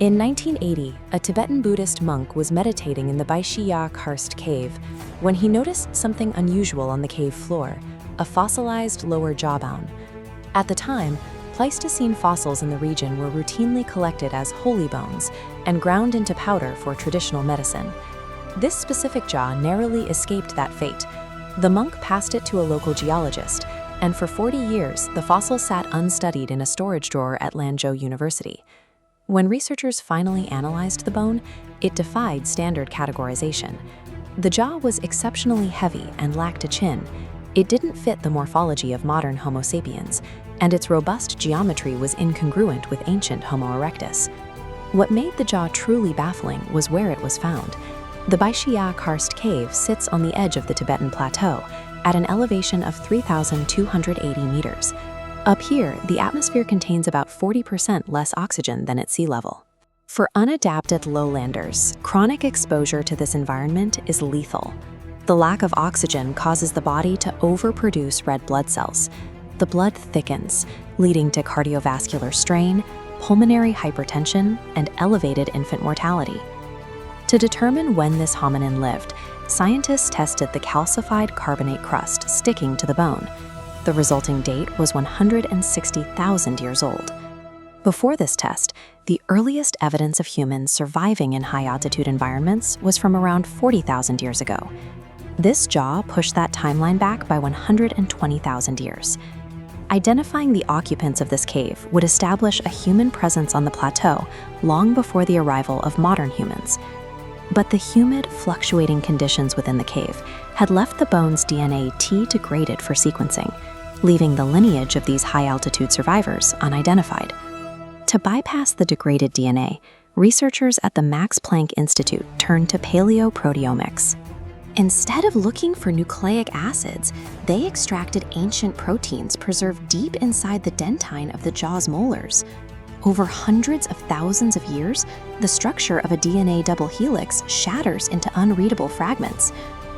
In 1980, a Tibetan Buddhist monk was meditating in the Xiahe karst cave when he noticed something unusual on the cave floor, a fossilized lower jawbone. At the time, Pleistocene fossils in the region were routinely collected as holy bones and ground into powder for traditional medicine. This specific jaw narrowly escaped that fate. The monk passed it to a local geologist, and for 40 years, the fossil sat unstudied in a storage drawer at Lanzhou University. When researchers finally analyzed the bone, it defied standard categorization. The jaw was exceptionally heavy and lacked a chin. It didn't fit the morphology of modern Homo sapiens, and its robust geometry was incongruent with ancient Homo erectus. What made the jaw truly baffling was where it was found. The Xiahe karst cave sits on the edge of the Tibetan Plateau, at an elevation of 3,280 meters. Up here, the atmosphere contains about 40% less oxygen than at sea level. For unadapted lowlanders, chronic exposure to this environment is lethal. The lack of oxygen causes the body to overproduce red blood cells. The blood thickens, leading to cardiovascular strain, pulmonary hypertension, and elevated infant mortality. To determine when this hominin lived, scientists tested the calcified carbonate crust sticking to the bone. The resulting date was 160,000 years old. Before this test, the earliest evidence of humans surviving in high-altitude environments was from around 40,000 years ago. This jaw pushed that timeline back by 120,000 years. Identifying the occupants of this cave would establish a human presence on the plateau long before the arrival of modern humans. But the humid, fluctuating conditions within the cave had left the bone's DNA T-degraded for sequencing, leaving the lineage of these high-altitude survivors unidentified. To bypass the degraded DNA, researchers at the Max Planck Institute turned to paleoproteomics. Instead of looking for nucleic acids, they extracted ancient proteins preserved deep inside the dentine of the jaw's molars. Over hundreds of thousands of years, the structure of a DNA double helix shatters into unreadable fragments.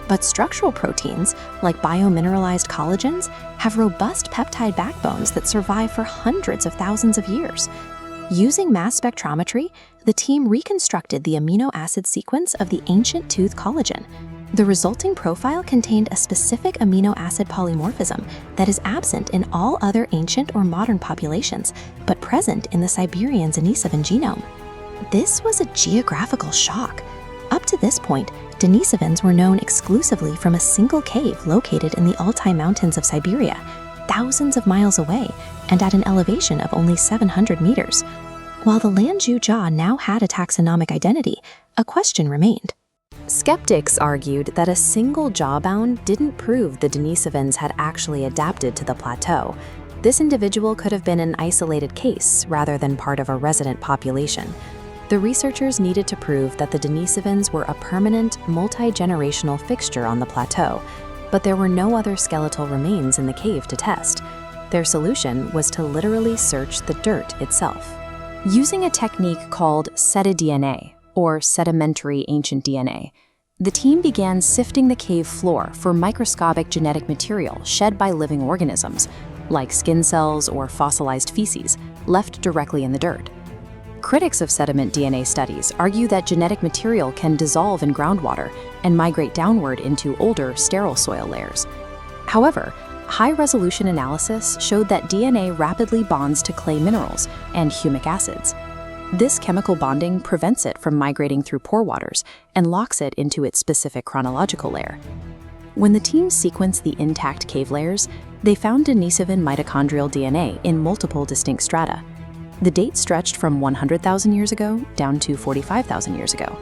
But structural proteins, like biomineralized collagens, have robust peptide backbones that survive for hundreds of thousands of years. Using mass spectrometry, the team reconstructed the amino acid sequence of the ancient tooth collagen. The resulting profile contained a specific amino acid polymorphism that is absent in all other ancient or modern populations, but present in the Siberian Denisovan genome. This was a geographical shock. Up to this point, Denisovans were known exclusively from a single cave located in the Altai Mountains of Siberia, thousands of miles away and at an elevation of only 700 meters. While the Lanzhou jaw now had a taxonomic identity, a question remained. Skeptics argued that a single jawbone didn't prove the Denisovans had actually adapted to the plateau. This individual could have been an isolated case rather than part of a resident population. The researchers needed to prove that the Denisovans were a permanent, multi-generational fixture on the plateau, but there were no other skeletal remains in the cave to test. Their solution was to literally search the dirt itself. Using a technique called cetidNA, or sedimentary ancient DNA, the team began sifting the cave floor for microscopic genetic material shed by living organisms, like skin cells or fossilized feces, left directly in the dirt. Critics of sediment DNA studies argue that genetic material can dissolve in groundwater and migrate downward into older, sterile soil layers. However, high-resolution analysis showed that DNA rapidly bonds to clay minerals and humic acids. This chemical bonding prevents it from migrating through pore waters and locks it into its specific chronological layer. When the team sequenced the intact cave layers, they found Denisovan mitochondrial DNA in multiple distinct strata. The date stretched from 100,000 years ago down to 45,000 years ago.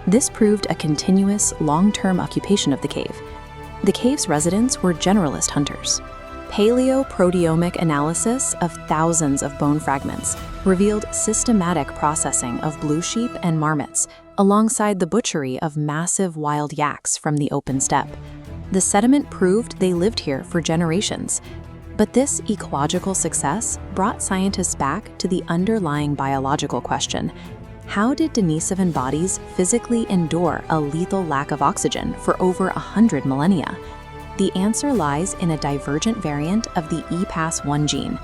This proved a continuous, long-term occupation of the cave. The cave's residents were generalist hunters. Paleoproteomic analysis of thousands of bone fragments revealed systematic processing of blue sheep and marmots, alongside the butchery of massive wild yaks from the open steppe. The sediment proved they lived here for generations. But this ecological success brought scientists back to the underlying biological question: how did Denisovan bodies physically endure a lethal lack of oxygen for over 100 millennia? The answer lies in a divergent variant of the EPAS1 gene.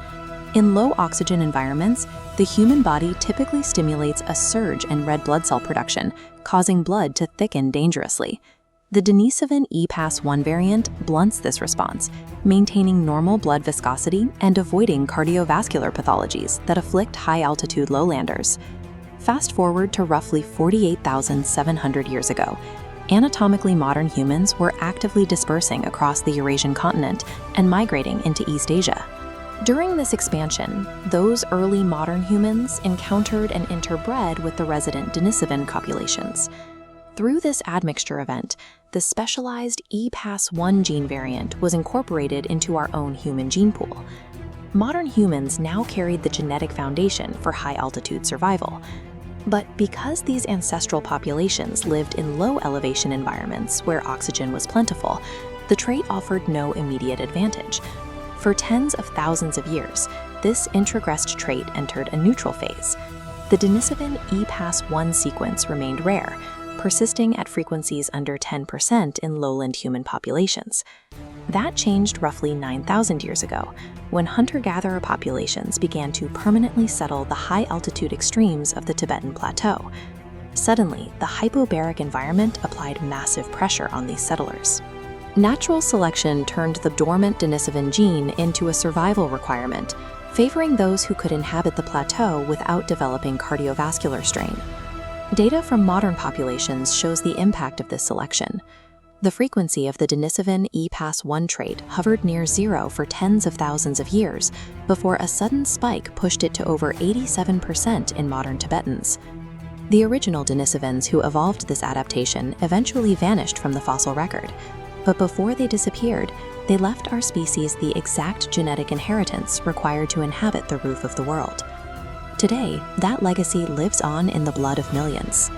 In low oxygen environments, the human body typically stimulates a surge in red blood cell production, causing blood to thicken dangerously. The Denisovan EPAS1 variant blunts this response, maintaining normal blood viscosity and avoiding cardiovascular pathologies that afflict high-altitude lowlanders. Fast forward to roughly 48,700 years ago, anatomically modern humans were actively dispersing across the Eurasian continent and migrating into East Asia. During this expansion, those early modern humans encountered and interbred with the resident Denisovan populations. Through this admixture event, the specialized EPAS1 gene variant was incorporated into our own human gene pool. Modern humans now carried the genetic foundation for high-altitude survival. But because these ancestral populations lived in low-elevation environments where oxygen was plentiful, the trait offered no immediate advantage. For tens of thousands of years, this introgressed trait entered a neutral phase. The Denisovan EPAS1 sequence remained rare, persisting at frequencies under 10% in lowland human populations. That changed roughly 9,000 years ago, when hunter-gatherer populations began to permanently settle the high-altitude extremes of the Tibetan Plateau. Suddenly, the hypobaric environment applied massive pressure on these settlers. Natural selection turned the dormant Denisovan gene into a survival requirement, favoring those who could inhabit the plateau without developing cardiovascular strain. Data from modern populations shows the impact of this selection. The frequency of the Denisovan EPAS1 trait hovered near zero for tens of thousands of years before a sudden spike pushed it to over 87% in modern Tibetans. The original Denisovans who evolved this adaptation eventually vanished from the fossil record, but before they disappeared, they left our species the exact genetic inheritance required to inhabit the roof of the world. Today, that legacy lives on in the blood of millions.